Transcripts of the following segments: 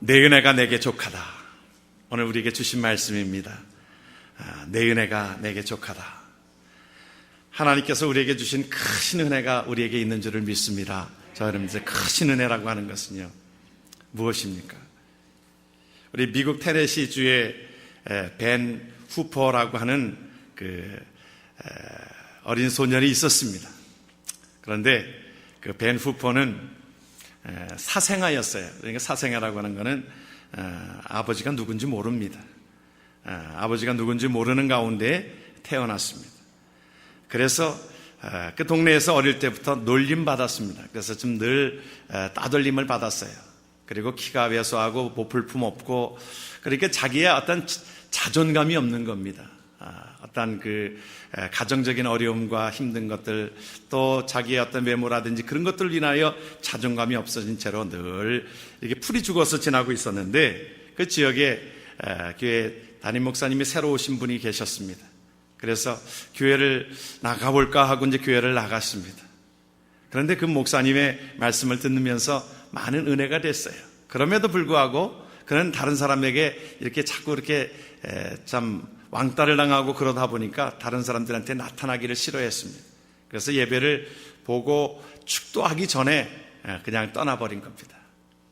내 은혜가 내게 족하다. 오늘 우리에게 주신 말씀입니다. 내 은혜가 내게 족하다. 하나님께서 우리에게 주신 크신 은혜가 우리에게 있는 줄을 믿습니다. 자, 여러분, 이제 크신 은혜라고 하는 것은요, 무엇입니까? 우리 미국 테네시주의 벤 후퍼라고 하는 어린 소년이 있었습니다. 그런데 그 벤 후퍼는 사생아였어요. 그러니까 사생아라고 하는 것은 아버지가 누군지 모릅니다. 아버지가 누군지 모르는 가운데 태어났습니다. 그래서 그 동네에서 어릴 때부터 놀림받았습니다. 그래서 좀 늘 따돌림을 받았어요. 그리고 키가 왜소하고 보풀품 없고, 그러니까 자기의 어떤 자존감이 없는 겁니다. 어떤 가정적인 어려움과 힘든 것들, 또 자기의 어떤 외모라든지 그런 것들을 인하여 자존감이 없어진 채로 늘 이렇게 풀이 죽어서 지나고 있었는데, 그 지역에 교회 담임 목사님이 새로 오신 분이 계셨습니다. 그래서 교회를 나가볼까 하고 이제 교회를 나갔습니다. 그런데 그 목사님의 말씀을 듣으면서 많은 은혜가 됐어요. 그럼에도 불구하고 그는 다른 사람에게 이렇게 자꾸 이렇게 참 왕따를 당하고 그러다 보니까 다른 사람들한테 나타나기를 싫어했습니다. 그래서 예배를 보고 축도하기 전에 그냥 떠나버린 겁니다.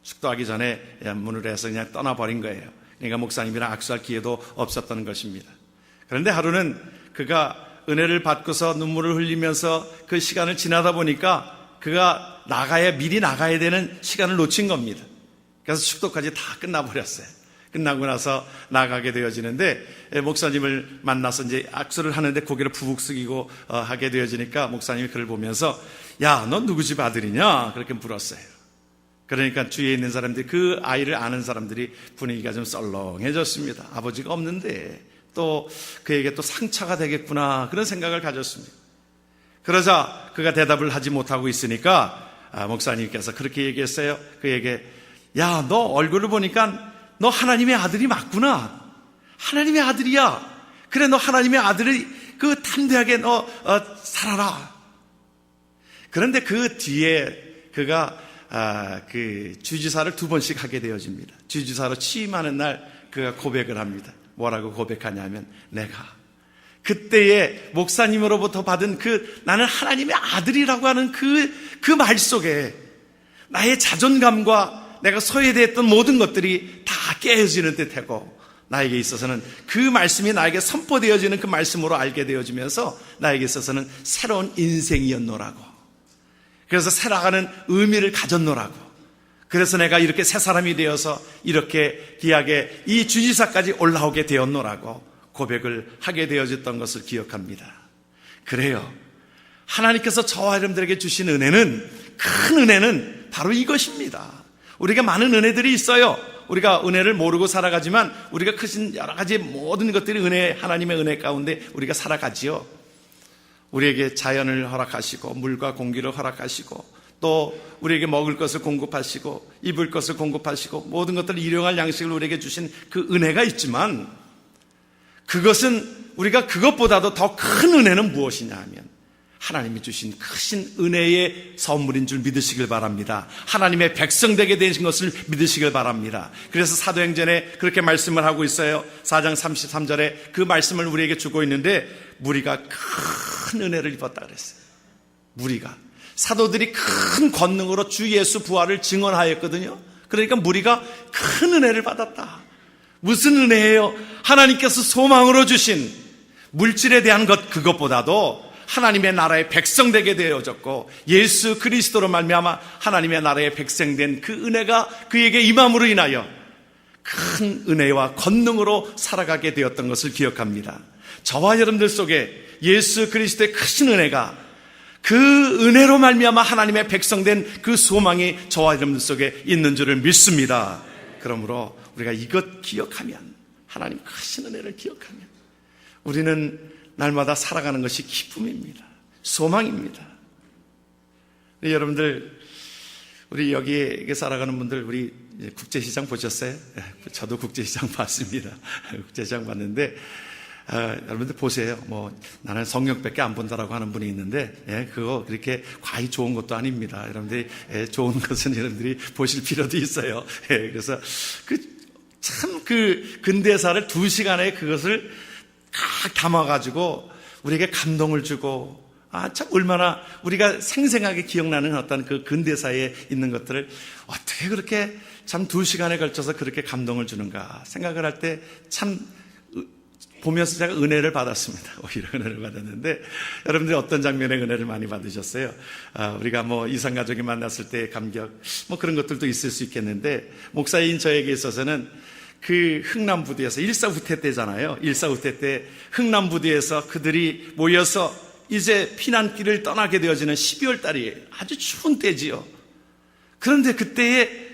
축도하기 전에 문을 해서 그냥 떠나버린 거예요. 그러니까 목사님이랑 악수할 기회도 없었던 것입니다. 그런데 하루는 그가 은혜를 받고서 눈물을 흘리면서 그 시간을 지나다 보니까 그가 미리 나가야 되는 시간을 놓친 겁니다. 그래서 축도까지 다 끝나버렸어요. 끝나고 나서 나가게 되어지는데, 목사님을 만나서 이제 악수를 하는데 고개를 푹 숙이고 하게 되어지니까 목사님이 그를 보면서, 야, 너 누구 집 아들이냐? 그렇게 물었어요. 그러니까 주위에 있는 사람들이, 그 아이를 아는 사람들이 분위기가 좀 썰렁해졌습니다. 아버지가 없는데 또 그에게 또 상처가 되겠구나, 그런 생각을 가졌습니다. 그러자 그가 대답을 하지 못하고 있으니까 목사님께서 그렇게 얘기했어요. 그에게, 야, 너 얼굴을 보니까 너 하나님의 아들이 맞구나. 하나님의 아들이야. 그래, 너 하나님의 아들이 담대하게 너 살아라. 그런데 그 뒤에 그가 주지사를 2번씩 하게 되어집니다. 주지사로 취임하는 날 그가 고백을 합니다. 뭐라고 고백하냐면, 내가 그때의 목사님으로부터 받은 나는 하나님의 아들이라고 하는 그 말 속에 나의 자존감과 내가 소외되었던 모든 것들이 다 깨어지는 듯하고, 나에게 있어서는 그 말씀이 나에게 선포되어지는 그 말씀으로 알게 되어지면서 나에게 있어서는 새로운 인생이었노라고. 그래서 살아가는 의미를 가졌노라고. 그래서 내가 이렇게 새 사람이 되어서 이렇게 귀하게 이 주지사까지 올라오게 되었노라고 고백을 하게 되어졌던 것을 기억합니다. 그래요. 하나님께서 저와 여러분들에게 주신 은혜는, 큰 은혜는 바로 이것입니다. 우리가 많은 은혜들이 있어요. 우리가 은혜를 모르고 살아가지만 우리가 크신 여러 가지 모든 것들이 하나님의 은혜 가운데 우리가 살아가지요. 우리에게 자연을 허락하시고 물과 공기를 허락하시고 또 우리에게 먹을 것을 공급하시고 입을 것을 공급하시고 모든 것들을 일용할 양식을 우리에게 주신 그 은혜가 있지만, 그것은 우리가 그것보다도 더 큰 은혜는 무엇이냐 하면 하나님이 주신 크신 은혜의 선물인 줄 믿으시길 바랍니다. 하나님의 백성 되게 되신 것을 믿으시길 바랍니다. 그래서 사도행전에 그렇게 말씀을 하고 있어요. 4장 33절에 그 말씀을 우리에게 주고 있는데, 무리가 큰 은혜를 입었다 그랬어요. 무리가, 사도들이 큰 권능으로 주 예수 부활을 증언하였거든요. 그러니까 무리가 큰 은혜를 받았다. 무슨 은혜예요? 하나님께서 소망으로 주신 물질에 대한 그것보다도 하나님의 나라의 백성 되게 되어졌고, 예수 그리스도로 말미암아 하나님의 나라의 백성된 그 은혜가 그에게 임함으로 인하여 큰 은혜와 권능으로 살아가게 되었던 것을 기억합니다. 저와 여러분들 속에 예수 그리스도의 크신 은혜가, 그 은혜로 말미암아 하나님의 백성된 그 소망이 저와 여러분들 속에 있는 줄을 믿습니다. 그러므로 우리가 이것 기억하면, 하나님 크신 은혜를 기억하면 우리는 날마다 살아가는 것이 기쁨입니다. 소망입니다. 여러분들, 우리 여기에 살아가는 분들, 우리 국제시장 보셨어요? 저도 국제시장 봤습니다. 국제시장 봤는데 여러분들 보세요. 나는 성경밖에 안 본다라고 하는 분이 있는데, 그거 그렇게 과히 좋은 것도 아닙니다. 여러분들이, 좋은 것은 여러분들이 보실 필요도 있어요. 그래서 그 근대사를 2시간에 그것을 딱 담아가지고 우리에게 감동을 주고, 참 얼마나 우리가 생생하게 기억나는 어떤 그 근대사에 있는 것들을 어떻게 그렇게 참 2시간에 걸쳐서 그렇게 감동을 주는가 생각을 할 때 참 보면서 제가 은혜를 받았습니다. 오히려 은혜를 받았는데, 여러분들이 어떤 장면에 은혜를 많이 받으셨어요? 우리가 이산가족이 만났을 때의 감격, 그런 것들도 있을 수 있겠는데, 목사인 저에게 있어서는 그 흥남부두에서 일사후퇴 때잖아요. 일사후퇴 때 흥남부두에서 그들이 모여서 이제 피난길을 떠나게 되어지는 12월 달이 아주 추운 때지요. 그런데 그때에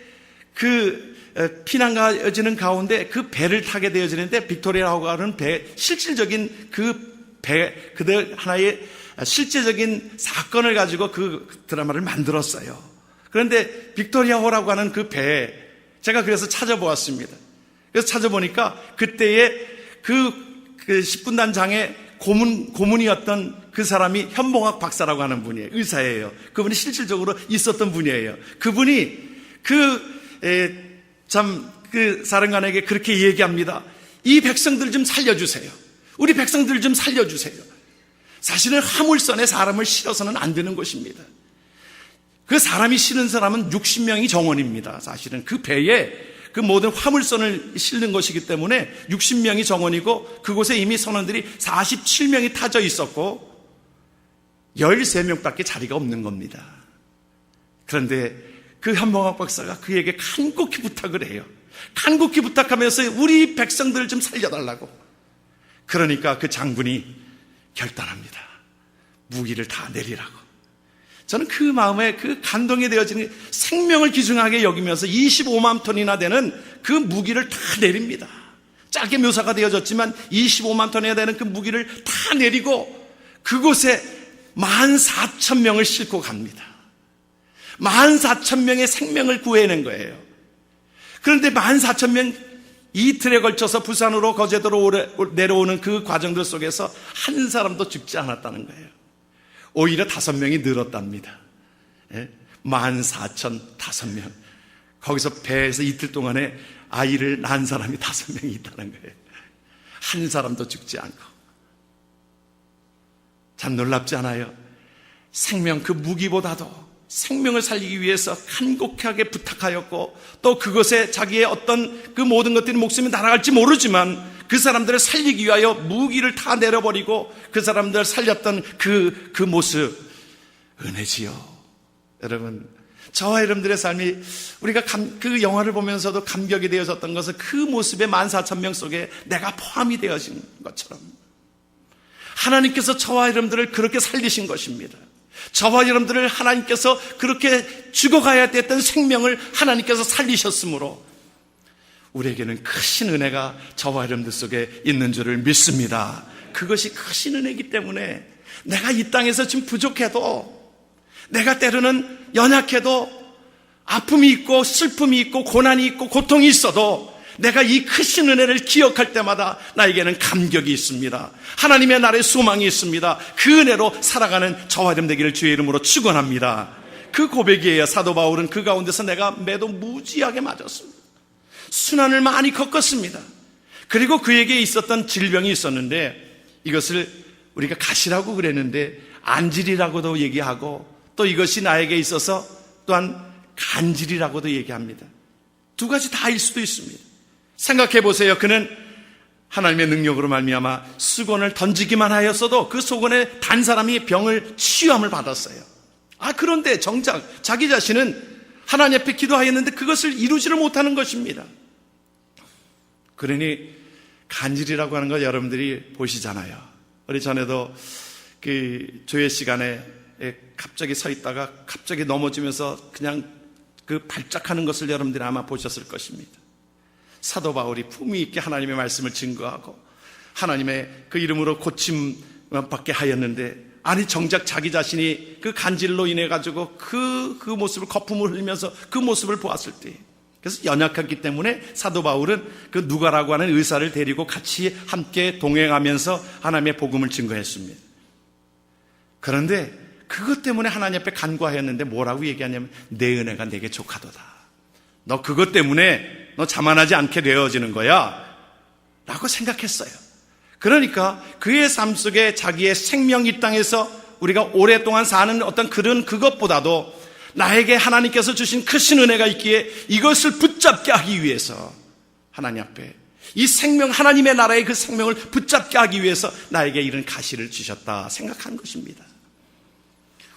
피난 가지는 가운데 그 배를 타게 되어지는데, 빅토리아라고 하는 배, 실질적인 그들 하나의 실제적인 사건을 가지고 그 드라마를 만들었어요. 그런데 빅토리아호라고 하는 그 배, 제가 그래서 찾아보았습니다. 그래서 찾아보니까 그때에 그 10분단 장의 고문이었던 그 사람이 현봉학 박사라고 하는 분이에요. 의사예요. 그분이 실질적으로 있었던 분이에요. 그분이 그 사령관에게 그렇게 얘기합니다. 이 백성들 좀 살려주세요. 우리 백성들 좀 살려주세요. 사실은 화물선에 사람을 실어서는 안 되는 것입니다. 그 사람이 실은 사람은 60명이 정원입니다. 사실은 그 배에 그 모든 화물선을 실는 것이기 때문에 60명이 정원이고, 그곳에 이미 선원들이 47명이 타져 있었고 13명밖에 자리가 없는 겁니다. 그런데 그 현봉학 박사가 그에게 간곡히 부탁을 해요. 간곡히 부탁하면서 우리 백성들을 좀 살려달라고. 그러니까 그 장군이 결단합니다. 무기를 다 내리라고. 저는 그 마음에 그 감동이 되어지는, 생명을 귀중하게 여기면서 25만 톤이나 되는 그 무기를 다 내립니다. 짧게 묘사가 되어졌지만 25만 톤이나 되는 그 무기를 다 내리고 그곳에 14,000명을 싣고 갑니다. 14,000명의 생명을 구해낸 거예요. 그런데 14,000명, 이틀에 걸쳐서 부산으로 거제도로 내려오는 그 과정들 속에서 한 사람도 죽지 않았다는 거예요. 오히려 5명이 늘었답니다. 14,005명. 거기서 배에서 이틀 동안에 아이를 낳은 사람이 5명이 있다는 거예요. 한 사람도 죽지 않고. 참 놀랍지 않아요? 생명, 그 무기보다도 생명을 살리기 위해서 간곡하게 부탁하였고, 또 그것에 자기의 어떤 그 모든 것들이 목숨이 날아갈지 모르지만 그 사람들을 살리기 위하여 무기를 다 내려버리고 그 사람들을 살렸던 그 모습, 은혜지요. 여러분, 저와 여러분들의 삶이, 우리가 그 영화를 보면서도 감격이 되어졌던 것은 그 모습의 14,000명 속에 내가 포함이 되어진 것처럼 하나님께서 저와 여러분들을 그렇게 살리신 것입니다. 저와 여러분들을 하나님께서 그렇게 죽어가야 됐던 생명을 하나님께서 살리셨으므로 우리에게는 크신 은혜가 저와 여러분들 속에 있는 줄을 믿습니다. 그것이 크신 은혜이기 때문에 내가 이 땅에서 지금 부족해도, 내가 때로는 연약해도, 아픔이 있고 슬픔이 있고 고난이 있고 고통이 있어도 내가 이 크신 은혜를 기억할 때마다 나에게는 감격이 있습니다. 하나님의 나라의 소망이 있습니다. 그 은혜로 살아가는 저와 여러분 되기를 주의 이름으로 축원합니다. 그 고백이에요. 사도 바울은 그 가운데서 내가 매도 무지하게 맞았습니다. 순환을 많이 겪었습니다. 그리고 그에게 있었던 질병이 있었는데, 이것을 우리가 가시라고 그랬는데 안질이라고도 얘기하고, 또 이것이 나에게 있어서 또한 간질이라고도 얘기합니다. 두 가지 다일 수도 있습니다. 생각해 보세요. 그는 하나님의 능력으로 말미암아 수건을 던지기만 하였어도 그 수건에 단 사람이 병을 치유함을 받았어요. 그런데 정작 자기 자신은 하나님 앞에 기도하였는데 그것을 이루지를 못하는 것입니다. 그러니 간질이라고 하는 거 여러분들이 보시잖아요. 우리 전에도 그 조회 시간에 갑자기 서 있다가 갑자기 넘어지면서 그냥 그 발작하는 것을 여러분들이 아마 보셨을 것입니다. 사도 바울이 품위 있게 하나님의 말씀을 증거하고 하나님의 그 이름으로 고침 받게 하였는데, 정작 자기 자신이 그 간질로 인해 가지고 그 모습을 거품을 흘리면서 그 모습을 보았을 때 그래서 연약했기 때문에 사도 바울은 그 누가라고 하는 의사를 데리고 같이 함께 동행하면서 하나님의 복음을 증거했습니다. 그런데 그것 때문에 하나님 앞에 간구하였는데 뭐라고 얘기하냐면 내 은혜가 내게 족하도다. 너 그것 때문에 너 자만하지 않게 되어지는 거야 라고 생각했어요. 그러니까 그의 삶 속에 자기의 생명 이 땅에서 우리가 오랫동안 사는 어떤 그것보다도 나에게 하나님께서 주신 크신 은혜가 있기에 이것을 붙잡게 하기 위해서 하나님 앞에 이 생명, 하나님의 나라의 그 생명을 붙잡게 하기 위해서 나에게 이런 가시를 주셨다 생각한 것입니다.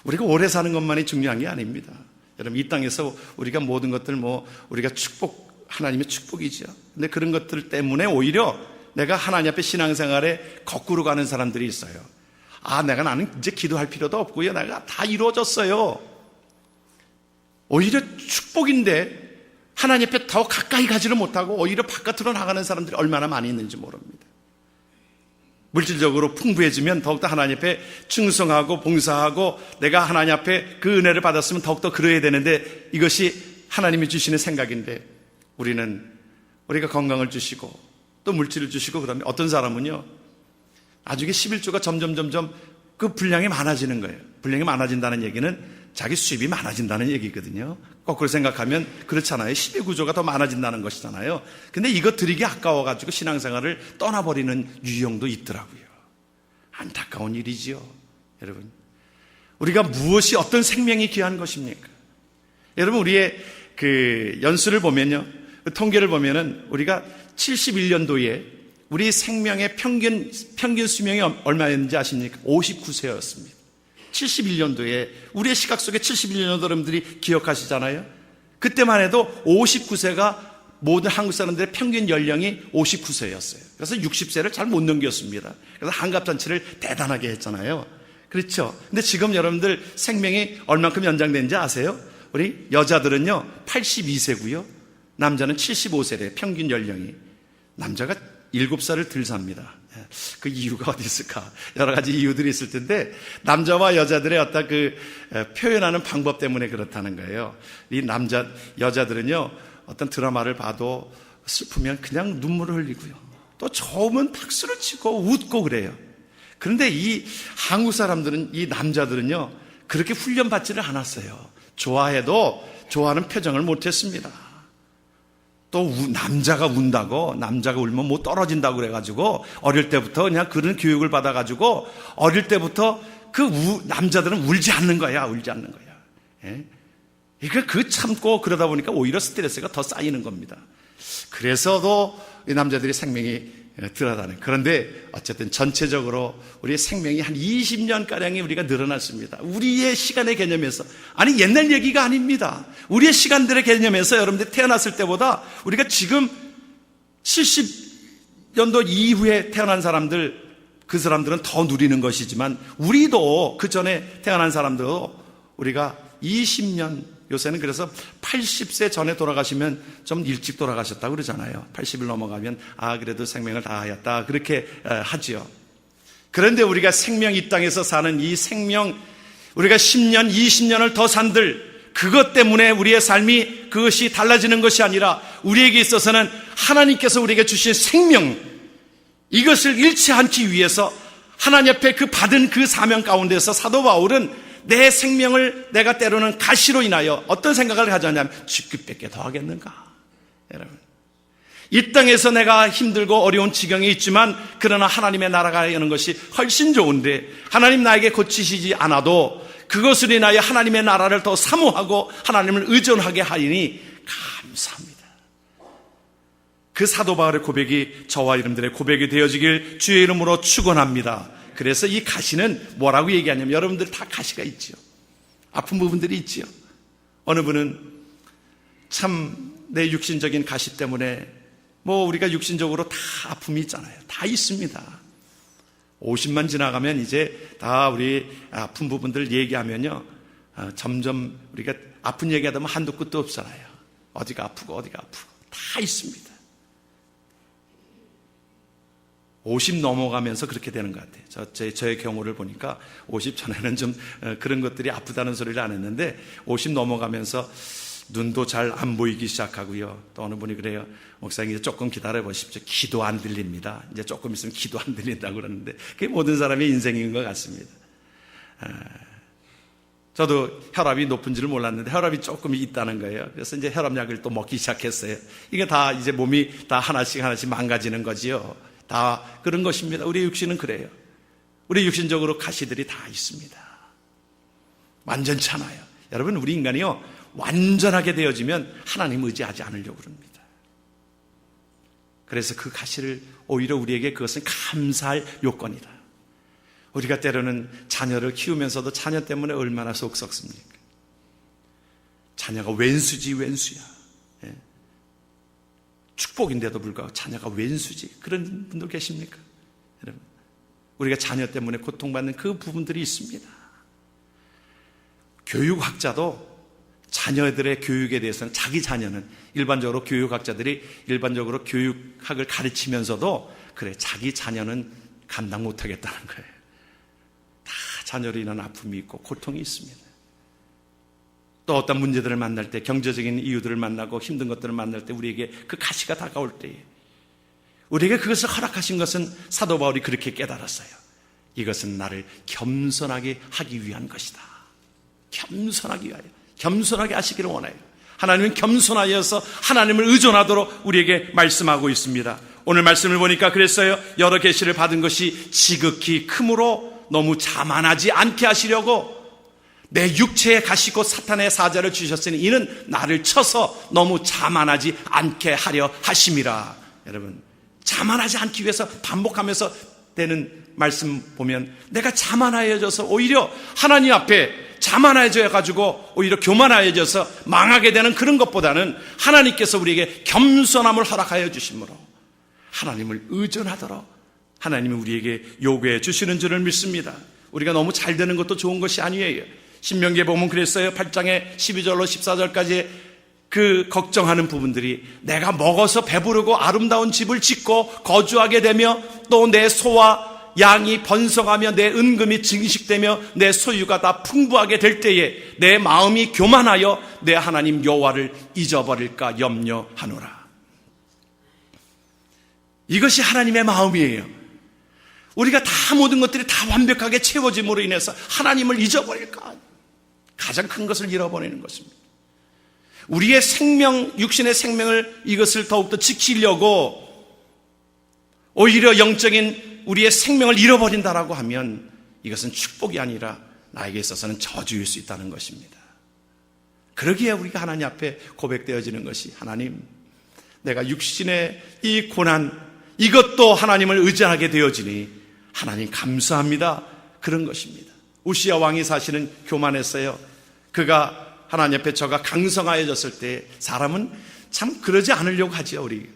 우리가 오래 사는 것만이 중요한 게 아닙니다. 여러분, 이 땅에서 우리가 모든 것들 우리가 하나님의 축복이죠. 근데 그런 것들 때문에 오히려 내가 하나님 앞에 신앙생활에 거꾸로 가는 사람들이 있어요. 나는 이제 기도할 필요도 없고요. 내가 다 이루어졌어요. 오히려 축복인데 하나님 앞에 더 가까이 가지를 못하고 오히려 바깥으로 나가는 사람들이 얼마나 많이 있는지 모릅니다. 물질적으로 풍부해지면 더욱더 하나님 앞에 충성하고 봉사하고 내가 하나님 앞에 그 은혜를 받았으면 더욱더 그래야 되는데 이것이 하나님이 주시는 생각인데 우리가 건강을 주시고 또 물질을 주시고 그러면 어떤 사람은요 나중에 11조가 점점 그 분량이 많아지는 거예요. 분량이 많아진다는 얘기는 자기 수입이 많아진다는 얘기거든요. 거꾸로 생각하면 그렇잖아요. 12구조가 더 많아진다는 것이잖아요. 근데 이거 드리기 아까워가지고 신앙생활을 떠나버리는 유형도 있더라고요. 안타까운 일이지요. 여러분, 우리가 무엇이 어떤 생명이 귀한 것입니까? 여러분, 우리의 그 연수를 보면요, 통계를 보면은 우리가 71년도에 우리 생명의 평균 수명이 얼마였는지 아십니까? 59세였습니다. 71년도에 우리의 시각 속에 71년도 여러분들이 기억하시잖아요. 그때만 해도 59세가 모든 한국 사람들의 평균 연령이 59세였어요. 그래서 60세를 잘 못 넘겼습니다. 그래서 한갑잔치를 대단하게 했잖아요. 그렇죠? 근데 지금 여러분들 생명이 얼만큼 연장된지 아세요? 우리 여자들은요 82세고요 남자는 75세래요. 평균 연령이. 남자가 7살을 덜 삽니다. 그 이유가 어디 있을까? 여러 가지 이유들이 있을 텐데 남자와 여자들의 어떤 그 표현하는 방법 때문에 그렇다는 거예요. 이 여자들은요 어떤 드라마를 봐도 슬프면 그냥 눈물을 흘리고요. 또 좋으면 박수를 치고 웃고 그래요. 그런데 이 한국 사람들은, 이 남자들은요 그렇게 훈련받지를 않았어요. 좋아해도 좋아하는 표정을 못했습니다. 또 남자가 운다고, 남자가 울면 뭐 떨어진다고 그래가지고 어릴 때부터 그냥 그런 교육을 받아가지고 어릴 때부터 남자들은 울지 않는 거야. 예? 그 참고 그러다 보니까 오히려 스트레스가 더 쌓이는 겁니다. 그래서도 이 남자들이 생명이 덜하다는. 그런데 어쨌든 전체적으로 우리의 생명이 한 20년가량이 우리가 늘어났습니다. 우리의 시간의 개념에서. 아니, 옛날 얘기가 아닙니다. 우리의 시간들의 개념에서 여러분들이 태어났을 때보다 우리가 지금 70년도 이후에 태어난 사람들, 그 사람들은 더 누리는 것이지만 우리도 그 전에 태어난 사람들도 우리가 20년, 요새는 그래서 80세 전에 돌아가시면 좀 일찍 돌아가셨다고 그러잖아요. 80을 넘어가면 그래도 생명을 다하였다 그렇게 하지요. 그런데 우리가 생명, 이 땅에서 사는 이 생명, 우리가 10년, 20년을 더 산들, 그것 때문에 우리의 삶이 그것이 달라지는 것이 아니라 우리에게 있어서는 하나님께서 우리에게 주신 생명, 이것을 잃지 않기 위해서 하나님 앞에 그 받은 그 사명 가운데서 사도 바울은 내 생명을 내가 때로는 가시로 인하여 어떤 생각을 가졌냐면 죽기밖에 더 하겠는가. 여러분, 이 땅에서 내가 힘들고 어려운 지경에 있지만 그러나 하나님의 나라가 하는 것이 훨씬 좋은데 하나님 나에게 고치시지 않아도 그것을 인하여 하나님의 나라를 더 사모하고 하나님을 의존하게 하리니 감사합니다. 그 사도 바울의 고백이 저와 여러분들의 고백이 되어지길 주의 이름으로 축원합니다. 그래서 이 가시는 뭐라고 얘기하냐면, 여러분들 다 가시가 있지요. 아픈 부분들이 있지요. 어느 분은 참 내 육신적인 가시 때문에 우리가 육신적으로 다 아픔이 있잖아요. 다 있습니다. 50만 지나가면 이제 다 우리 아픈 부분들 얘기하면요 점점 우리가 아픈 얘기하다 보면 한도 끝도 없잖아요. 어디가 아프고 다 있습니다. 50 넘어가면서 그렇게 되는 것 같아요. 저의 경우를 보니까 50 전에는 좀 그런 것들이 아프다는 소리를 안 했는데 50 넘어가면서 눈도 잘 안 보이기 시작하고요. 또 어느 분이 그래요. 목사님 이제 조금 기다려 보십시오. 기도 안 들립니다. 이제 조금 있으면 기도 안 들린다고 그러는데 그게 모든 사람의 인생인 것 같습니다. 저도 혈압이 높은지를 몰랐는데 혈압이 조금 있다는 거예요. 그래서 이제 혈압약을 또 먹기 시작했어요. 이게 다 이제 몸이 다 하나씩 망가지는 거지요. 다 그런 것입니다. 우리 육신은 그래요. 우리 육신적으로 가시들이 다 있습니다. 완전치 않아요. 여러분, 우리 인간이요, 완전하게 되어지면 하나님 의지하지 않으려고 그럽니다. 그래서 그 가시를 오히려 우리에게 그것은 감사할 요건이다. 우리가 때로는 자녀를 키우면서도 자녀 때문에 얼마나 속 썩습니까? 자녀가 왼수지 왼수야. 예. 축복인데도 불구하고 자녀가 왼수지. 그런 분들 계십니까? 여러분, 우리가 자녀 때문에 고통받는 그 부분들이 있습니다. 교육학자도 자녀들의 교육에 대해서는 자기 자녀는 일반적으로 교육학자들이 일반적으로 교육학을 가르치면서도 그래, 자기 자녀는 감당 못하겠다는 거예요. 다 자녀로 인한 아픔이 있고 고통이 있습니다. 또 어떤 문제들을 만날 때, 경제적인 이유들을 만나고 힘든 것들을 만날 때 우리에게 그 가시가 다가올 때에 우리에게 그것을 허락하신 것은 사도 바울이 그렇게 깨달았어요. 이것은 나를 겸손하게 하기 위한 것이다. 겸손하기 위하여, 겸손하게 하시기를 원해요. 하나님은 겸손하여서 하나님을 의존하도록 우리에게 말씀하고 있습니다. 오늘 말씀을 보니까 그랬어요. 여러 계시를 받은 것이 지극히 크므로 너무 자만하지 않게 하시려고 내 육체에 가시고 사탄의 사자를 주셨으니 이는 나를 쳐서 너무 자만하지 않게 하려 하심이라. 여러분, 자만하지 않기 위해서 반복하면서 되는 말씀 보면 내가 자만하여져서 오히려 하나님 앞에 자만해져 가지고 오히려 교만해져서 망하게 되는 그런 것보다는 하나님께서 우리에게 겸손함을 허락하여 주심으로 하나님을 의존하도록 하나님이 우리에게 요구해 주시는 줄을 믿습니다. 우리가 너무 잘 되는 것도 좋은 것이 아니에요. 신명기에 보면 그랬어요. 8장에 12절로 14절까지 그 걱정하는 부분들이 내가 먹어서 배부르고 아름다운 집을 짓고 거주하게 되며 또 내 소와 양이 번성하며 내 은금이 증식되며 내 소유가 다 풍부하게 될 때에 내 마음이 교만하여 내 하나님 여호와를 잊어버릴까 염려하노라. 이것이 하나님의 마음이에요. 우리가 다 모든 것들이 다 완벽하게 채워짐으로 인해서 하나님을 잊어버릴까, 가장 큰 것을 잃어버리는 것입니다. 우리의 생명, 육신의 생명을 이것을 더욱더 지키려고 오히려 영적인 우리의 생명을 잃어버린다라고 하면 이것은 축복이 아니라 나에게 있어서는 저주일 수 있다는 것입니다. 그러기에 우리가 하나님 앞에 고백되어지는 것이 하나님, 내가 육신의 이 고난 이것도 하나님을 의지하게 되어지니 하나님 감사합니다. 그런 것입니다. 우시야 왕이 사실은 교만했어요. 그가 하나님 앞에 저가 강성하여졌을 때 사람은 참 그러지 않으려고 하지요. 우리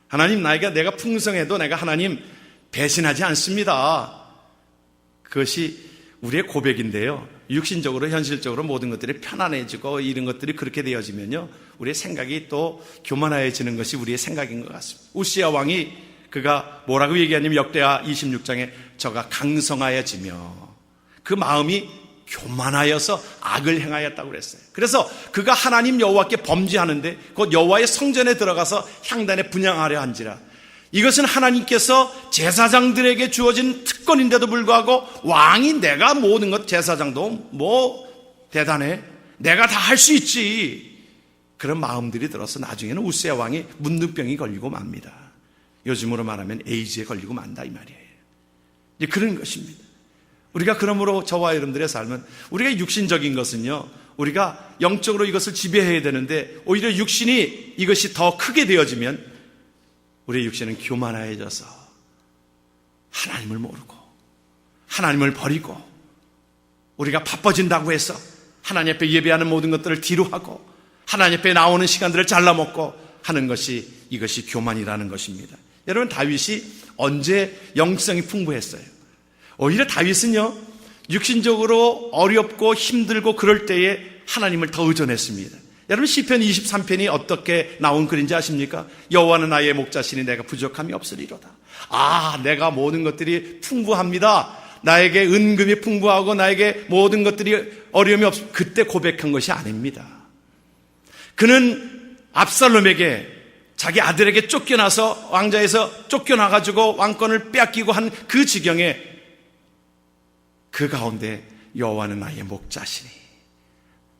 하나님, 내가 풍성해도 내가 하나님 배신하지 않습니다. 그것이 우리의 고백인데요. 육신적으로 현실적으로 모든 것들이 편안해지고 이런 것들이 그렇게 되어지면요, 우리의 생각이 또 교만해지는 것이 우리의 생각인 것 같습니다. 우시야 왕이 그가 뭐라고 얘기하냐면 역대하 26장에 저가 강성하여지며 그 마음이 교만하여서 악을 행하였다고 그랬어요. 그래서 그가 하나님 여호와께 범죄하는데 곧 여호와의 성전에 들어가서 향단에 분향하려 한지라. 이것은 하나님께서 제사장들에게 주어진 특권인데도 불구하고 왕이 내가 모든 것, 제사장도 뭐 대단해, 내가 다 할 수 있지, 그런 마음들이 들어서 나중에는 우시야 왕이 문둥병이 걸리고 맙니다. 요즘으로 말하면 에이즈에 걸리고 만다 이 말이에요. 이제 그런 것입니다. 우리가 그러므로 저와 여러분들의 삶은 우리가 육신적인 것은요, 우리가 영적으로 이것을 지배해야 되는데 오히려 육신이 이것이 더 크게 되어지면 우리의 육신은 교만해져서 하나님을 모르고 하나님을 버리고 우리가 바빠진다고 해서 하나님 앞에 예배하는 모든 것들을 뒤로 하고 하나님 앞에 나오는 시간들을 잘라먹고 하는 것이, 이것이 교만이라는 것입니다. 여러분, 다윗이 언제 영성이 풍부했어요? 오히려 다윗은요, 육신적으로 어렵고 힘들고 그럴 때에 하나님을 더 의존했습니다. 여러분, 시편 23편이 어떻게 나온 글인지 아십니까? 여호와는 나의 목자시니 내가 부족함이 없으리로다. 아, 내가 모든 것들이 풍부합니다. 나에게 은금이 풍부하고 나에게 모든 것들이 어려움이 없습니다. 그때 고백한 것이 아닙니다. 그는 압살롬에게 자기 아들에게 쫓겨나서 왕자에서 쫓겨나가지고 왕권을 빼앗기고 한 그 지경에 그 가운데 여호와는 나의 목자시니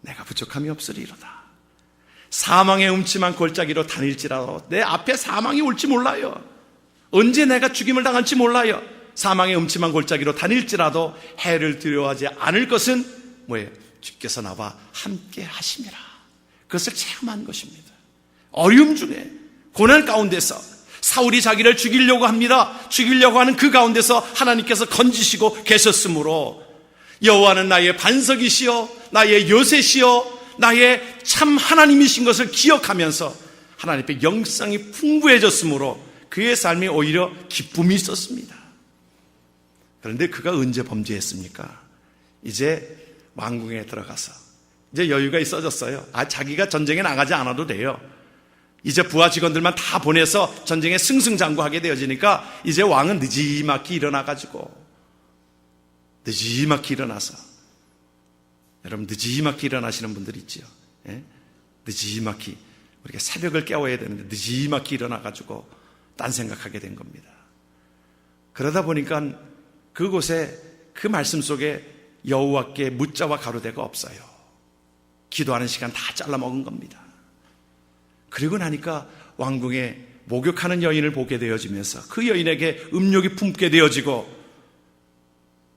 내가 부족함이 없으리로다. 사망의 음침한 골짜기로 다닐지라도 내 앞에 사망이 올지 몰라요. 언제 내가 죽임을 당할지 몰라요. 사망의 음침한 골짜기로 다닐지라도 해를 두려워하지 않을 것은 뭐예요? 주께서 나와 함께 하심이라. 그것을 체험한 것입니다. 어려움 중에 고난 가운데서 사울이 자기를 죽이려고 합니다. 죽이려고 하는 그 가운데서 하나님께서 건지시고 계셨으므로 여호와는 나의 반석이시여 나의 요새시여 나의 참 하나님이신 것을 기억하면서 하나님 앞에 영성이 풍부해졌으므로 그의 삶에 오히려 기쁨이 있었습니다. 그런데 그가 언제 범죄했습니까? 이제 왕궁에 들어가서 이제 여유가 있어졌어요. 자기가 전쟁에 나가지 않아도 돼요. 이제 부하 직원들만 다 보내서 전쟁에 승승장구하게 되어지니까 이제 왕은 느지막히 일어나가지고 느지막히 일어나서, 여러분 느지막히 일어나시는 분들 있지요. 예? 느지막히 우리가 새벽을 깨워야 되는데 느지막히 일어나가지고 딴 생각하게 된 겁니다. 그러다 보니까 그곳에 그 말씀 속에 여호와께 묻자와 가로대가 없어요. 기도하는 시간 다 잘라먹은 겁니다. 그리고 나니까 왕궁에 목욕하는 여인을 보게 되어지면서 그 여인에게 음욕이 품게 되어지고,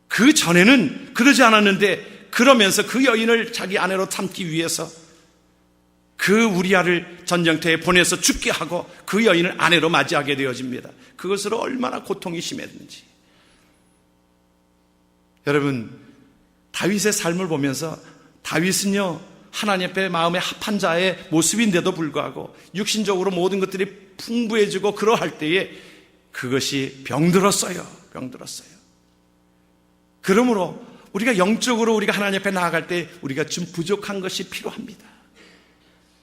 그 전에는 그러지 않았는데 그러면서 그 여인을 자기 아내로 삼기 위해서 그 우리아를 전쟁터에 보내서 죽게 하고 그 여인을 아내로 맞이하게 되어집니다. 그것으로 얼마나 고통이 심했는지. 여러분, 다윗의 삶을 보면서 다윗은요 하나님 앞에 마음에 합한 자의 모습인데도 불구하고 육신적으로 모든 것들이 풍부해지고 그러할 때에 그것이 병들었어요. 그러므로 우리가 영적으로 우리가 하나님 앞에 나아갈 때 우리가 좀 부족한 것이 필요합니다.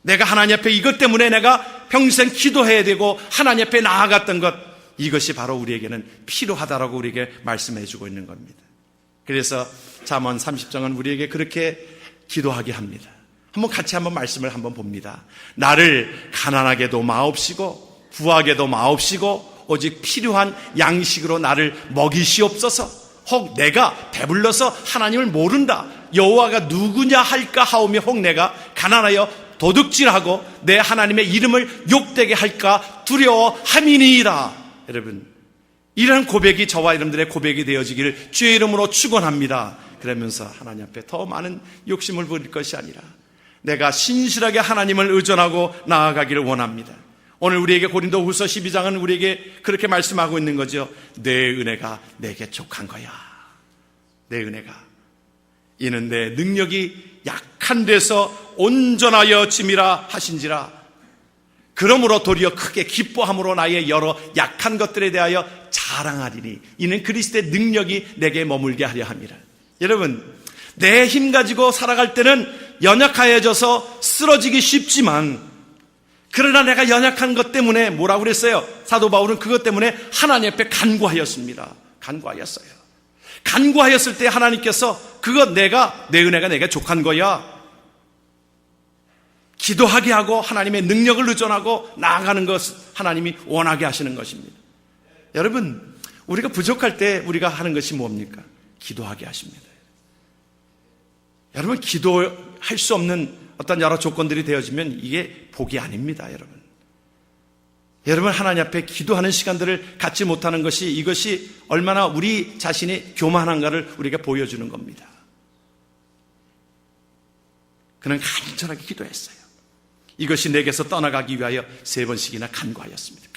내가 하나님 앞에 이것 때문에 내가 평생 기도해야 되고 하나님 앞에 나아갔던 것, 이것이 바로 우리에게는 필요하다라고 우리에게 말씀해 주고 있는 겁니다. 그래서 잠언 30장은 우리에게 그렇게 기도하게 합니다. 같이 말씀을 한번 봅니다. 나를 가난하게도 마옵시고 부하게도 마옵시고 오직 필요한 양식으로 나를 먹이시옵소서. 혹 내가 배불러서 하나님을 모른다, 여호와가 누구냐 할까 하오며 혹 내가 가난하여 도둑질하고 내 하나님의 이름을 욕되게 할까 두려워함이니이다. 여러분, 이런 고백이 저와 여러분들의 고백이 되어지기를 주의 이름으로 축원합니다. 그러면서 하나님 앞에 더 많은 욕심을 부릴 것이 아니라 내가 신실하게 하나님을 의존하고 나아가기를 원합니다. 오늘 우리에게 고린도후서 12장은 우리에게 그렇게 말씀하고 있는 거죠. 내 은혜가 내게 족한 거야. 내 은혜가. 이는 내 능력이 약한 데서 온전하여 짐이라 하신지라. 그러므로 도리어 크게 기뻐함으로 나의 여러 약한 것들에 대하여 자랑하리니 이는 그리스도의 능력이 내게 머물게 하려 함이라. 여러분, 내 힘 가지고 살아갈 때는 연약하여져서 쓰러지기 쉽지만, 그러나 내가 연약한 것 때문에 뭐라고 그랬어요? 사도 바울은 그것 때문에 하나님 앞에 간구하였습니다. 간구하였을 때 하나님께서 내 은혜가 내게 족한 거야, 기도하게 하고 하나님의 능력을 의존하고 나아가는 것, 하나님이 원하게 하시는 것입니다. 여러분, 우리가 부족할 때 우리가 하는 것이 뭡니까? 기도하게 하십니다. 여러분, 기도할 수 없는 어떤 여러 조건들이 되어지면 이게 복이 아닙니다. 여러분 하나님 앞에 기도하는 시간들을 갖지 못하는 것이, 이것이 얼마나 우리 자신이 교만한가를 우리가 보여주는 겁니다. 그는 간절하게 기도했어요. 이것이 내게서 떠나가기 위하여 3번씩이나 간구하였습니다.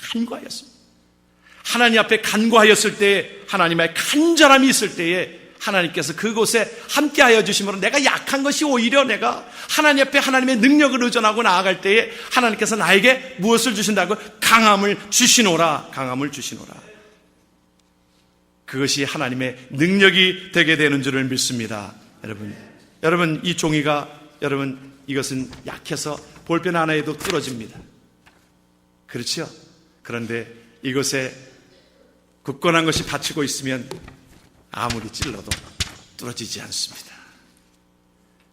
하나님 앞에 간구하였을 때에, 하나님의 간절함이 있을 때에 하나님께서 그곳에 함께하여 주심으로 내가 약한 것이 오히려 내가 하나님 앞에 하나님의 능력을 의존하고 나아갈 때에 하나님께서 나에게 무엇을 주신다고? 강함을 주시노라. 그것이 하나님의 능력이 되게 되는 줄을 믿습니다. 여러분 이 종이가, 여러분 이것은 약해서 볼펜 하나에도 뚫어집니다. 그렇죠? 그런데 이것에 굳건한 것이 받치고 있으면 아무리 찔러도 뚫어지지 않습니다.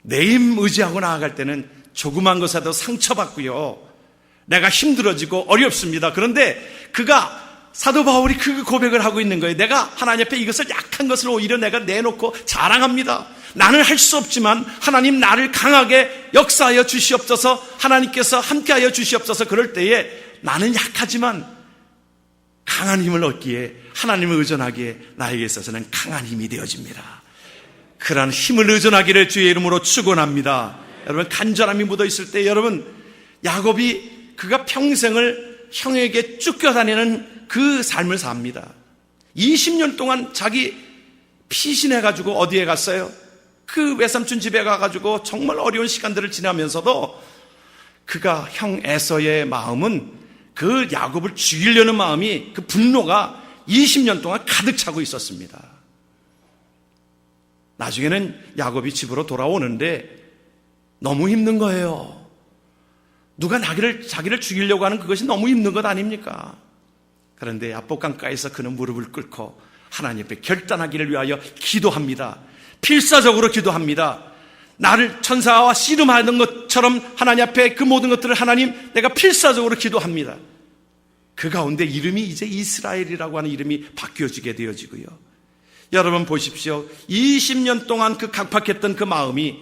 내 힘 의지하고 나아갈 때는 조그만 것에도 상처받고요. 내가 힘들어지고 어렵습니다. 그런데 사도 바울이 그 고백을 하고 있는 거예요. 내가 하나님 앞에 이것을 약한 것을 오히려 내가 내놓고 자랑합니다. 나는 할 수 없지만 하나님 나를 강하게 역사하여 주시옵소서, 하나님께서 함께하여 주시옵소서. 그럴 때에 나는 약하지만 강한 힘을 얻기에, 하나님을 의존하기에 나에게 있어서는 강한 힘이 되어집니다. 그러한 힘을 의존하기를 주의 이름으로 축원합니다. 여러분, 간절함이 묻어있을 때 여러분, 야곱이 그가 평생을 형에게 쫓겨다니는 그 삶을 삽니다. 20년 동안 자기 피신해가지고 어디에 갔어요? 그 외삼촌 집에 가가지고 정말 어려운 시간들을 지나면서도 그가 형 에서의 마음은, 그 야곱을 죽이려는 마음이, 그 분노가 20년 동안 가득 차고 있었습니다. 나중에는 야곱이 집으로 돌아오는데 너무 힘든 거예요. 누가 자기를 죽이려고 하는 그것이 너무 힘든 것 아닙니까? 그런데 압복강가에서 그는 무릎을 꿇고 하나님 앞에 결단하기를 위하여 기도합니다. 필사적으로 기도합니다. 나를 천사와 씨름하던 것처럼 하나님 앞에 그 모든 것들을 하나님, 내가 필사적으로 기도합니다. 그 가운데 이름이 이제 이스라엘이라고 하는 이름이 바뀌어지게 되어지고요. 여러분 보십시오. 20년 동안 그 강팍했던 그 마음이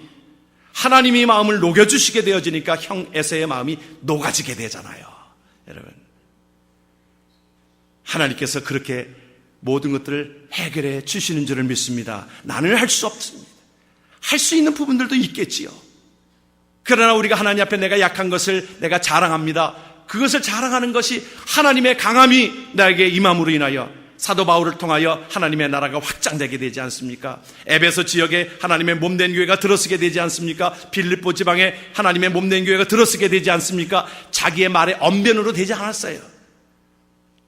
하나님이 마음을 녹여주시게 되어지니까 형 에서의 마음이 녹아지게 되잖아요. 여러분, 하나님께서 그렇게 모든 것들을 해결해 주시는 줄을 믿습니다. 나는 할 수 없습니다. 할 수 있는 부분들도 있겠지요. 그러나 우리가 하나님 앞에 내가 약한 것을 내가 자랑합니다. 그것을 자랑하는 것이 하나님의 강함이 나에게 임함으로 인하여 사도 바울을 통하여 하나님의 나라가 확장되게 되지 않습니까? 에베소 지역에 하나님의 몸된 교회가 들어서게 되지 않습니까? 빌립보 지방에 하나님의 몸된 교회가 들어서게 되지 않습니까? 자기의 말의 언변으로 되지 않았어요.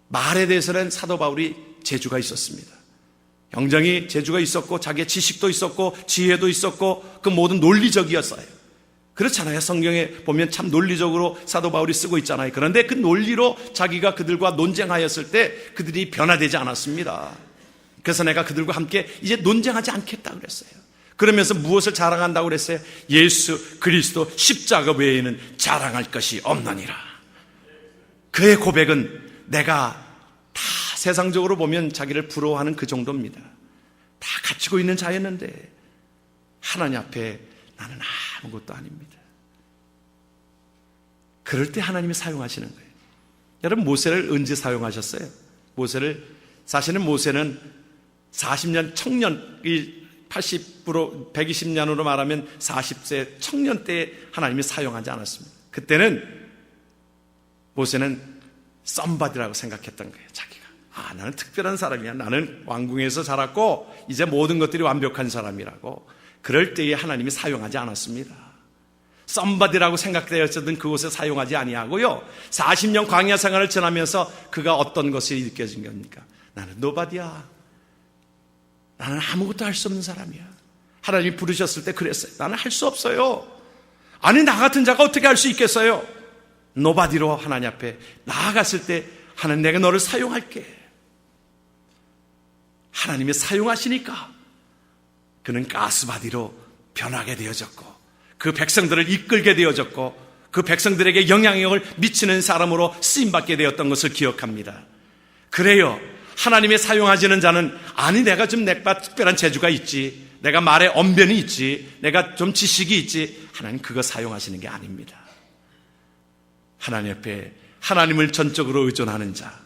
말에 대해서는 사도 바울이 재주가 있었습니다. 굉장히 재주가 있었고 자기의 지식도 있었고 지혜도 있었고 그 모든 논리적이었어요. 그렇잖아요. 성경에 보면 참 논리적으로 사도 바울이 쓰고 있잖아요. 그런데 그 논리로 자기가 그들과 논쟁하였을 때 그들이 변화되지 않았습니다. 그래서 내가 그들과 함께 이제 논쟁하지 않겠다 그랬어요. 그러면서 무엇을 자랑한다고 그랬어요? 예수 그리스도 십자가 외에는 자랑할 것이 없느니라. 그의 고백은 내가 다 세상적으로 보면 자기를 부러워하는 그 정도입니다. 다 갖추고 있는 자였는데 하나님 앞에 나는 아무것도 아닙니다. 그럴 때 하나님이 사용하시는 거예요. 여러분, 모세를 언제 사용하셨어요? 사실은 모세는 40년 청년, 80% 120년으로 말하면 40세 청년 때 하나님이 사용하지 않았습니다. 그때는 모세는 썸바디라고 생각했던 거예요. 자기가 나는 특별한 사람이야. 나는 왕궁에서 자랐고 이제 모든 것들이 완벽한 사람이라고. 그럴 때에 하나님이 사용하지 않았습니다. 썸바디라고 생각되었던 그곳에 사용하지 아니하고요, 40년 광야 생활을 지나면서 그가 어떤 것이 느껴진 겁니까? 나는 노바디야. 나는 아무것도 할 수 없는 사람이야. 하나님이 부르셨을 때 그랬어요. 나는 할 수 없어요. 아니, 나 같은 자가 어떻게 할 수 있겠어요? 노바디로 하나님 앞에 나아갔을 때 하나님, 내가 너를 사용할게. 하나님이 사용하시니까 그는 가스바디로 변하게 되어졌고 그 백성들을 이끌게 되어졌고 그 백성들에게 영향력을 미치는 사람으로 쓰임받게 되었던 것을 기억합니다. 그래요, 하나님의 사용하시는 자는 내가 좀 특별한 재주가 있지, 내가 말에 언변이 있지, 내가 좀 지식이 있지, 하나님 그거 사용하시는 게 아닙니다. 하나님 앞에 하나님을 전적으로 의존하는 자,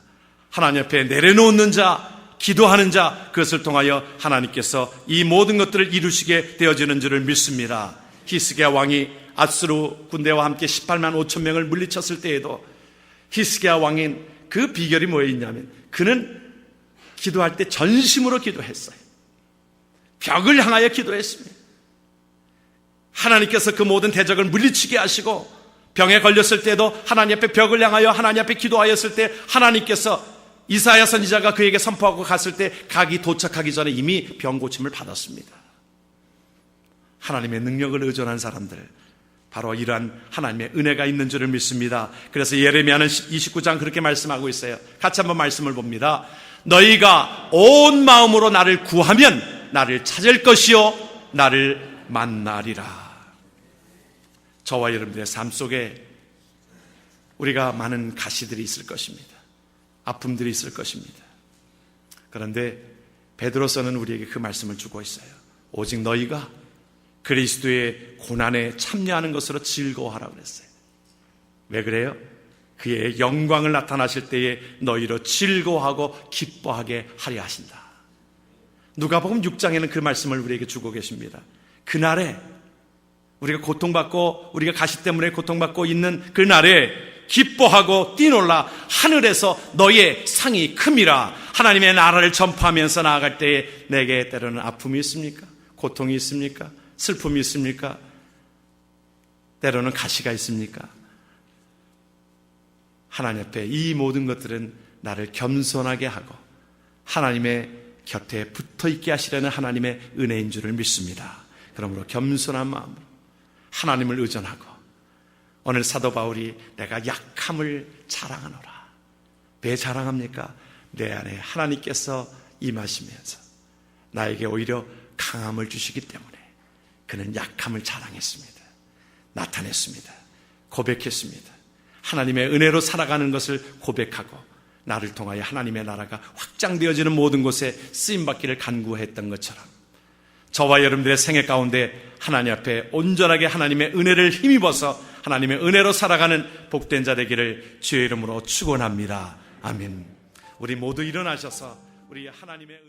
하나님 앞에 내려놓는 자, 기도하는 자, 그것을 통하여 하나님께서 이 모든 것들을 이루시게 되어지는 줄을 믿습니다. 히스기야 왕이 아수르 군대와 함께 18만 5천 명을 물리쳤을 때에도 히스기야 왕인 그 비결이 뭐였냐면 그는 기도할 때 전심으로 기도했어요. 벽을 향하여 기도했습니다. 하나님께서 그 모든 대적을 물리치게 하시고 병에 걸렸을 때도 하나님 앞에 벽을 향하여 하나님 앞에 기도하였을 때 하나님께서 이사야 선지자가 그에게 선포하고 갔을 때 각이 도착하기 전에 이미 병 고침을 받았습니다. 하나님의 능력을 의존한 사람들, 바로 이러한 하나님의 은혜가 있는 줄을 믿습니다. 그래서 예레미야는 29장 그렇게 말씀하고 있어요. 같이 한번 말씀을 봅니다. 너희가 온 마음으로 나를 구하면 나를 찾을 것이요 나를 만나리라. 저와 여러분들의 삶 속에 우리가 많은 가시들이 있을 것입니다. 아픔들이 있을 것입니다. 그런데 베드로서는 우리에게 그 말씀을 주고 있어요. 오직 너희가 그리스도의 고난에 참여하는 것으로 즐거워하라고 그랬어요. 왜 그래요? 그의 영광을 나타나실 때에 너희로 즐거워하고 기뻐하게 하려 하신다. 누가복음 6장에는 그 말씀을 우리에게 주고 계십니다. 그날에 우리가 고통받고 우리가 가시 때문에 고통받고 있는 그날에 기뻐하고 뛰놀라 하늘에서 너의 상이 큼이라. 하나님의 나라를 전파하면서 나아갈 때에 내게 때로는 아픔이 있습니까? 고통이 있습니까? 슬픔이 있습니까? 때로는 가시가 있습니까? 하나님 앞에 이 모든 것들은 나를 겸손하게 하고 하나님의 곁에 붙어있게 하시려는 하나님의 은혜인 줄을 믿습니다. 그러므로 겸손한 마음으로 하나님을 의존하고 오늘 사도 바울이 내가 약함을 자랑하노라. 왜 자랑합니까? 내 안에 하나님께서 임하시면서 나에게 오히려 강함을 주시기 때문에 그는 약함을 자랑했습니다. 나타냈습니다. 고백했습니다. 하나님의 은혜로 살아가는 것을 고백하고 나를 통하여 하나님의 나라가 확장되어지는 모든 곳에 쓰임받기를 간구했던 것처럼 저와 여러분들의 생애 가운데 하나님 앞에 온전하게 하나님의 은혜를 힘입어서 하나님의 은혜로 살아가는 복된 자 되기를 주의 이름으로 축원합니다. 아멘. 우리 모두 일어나셔서 우리 하나님의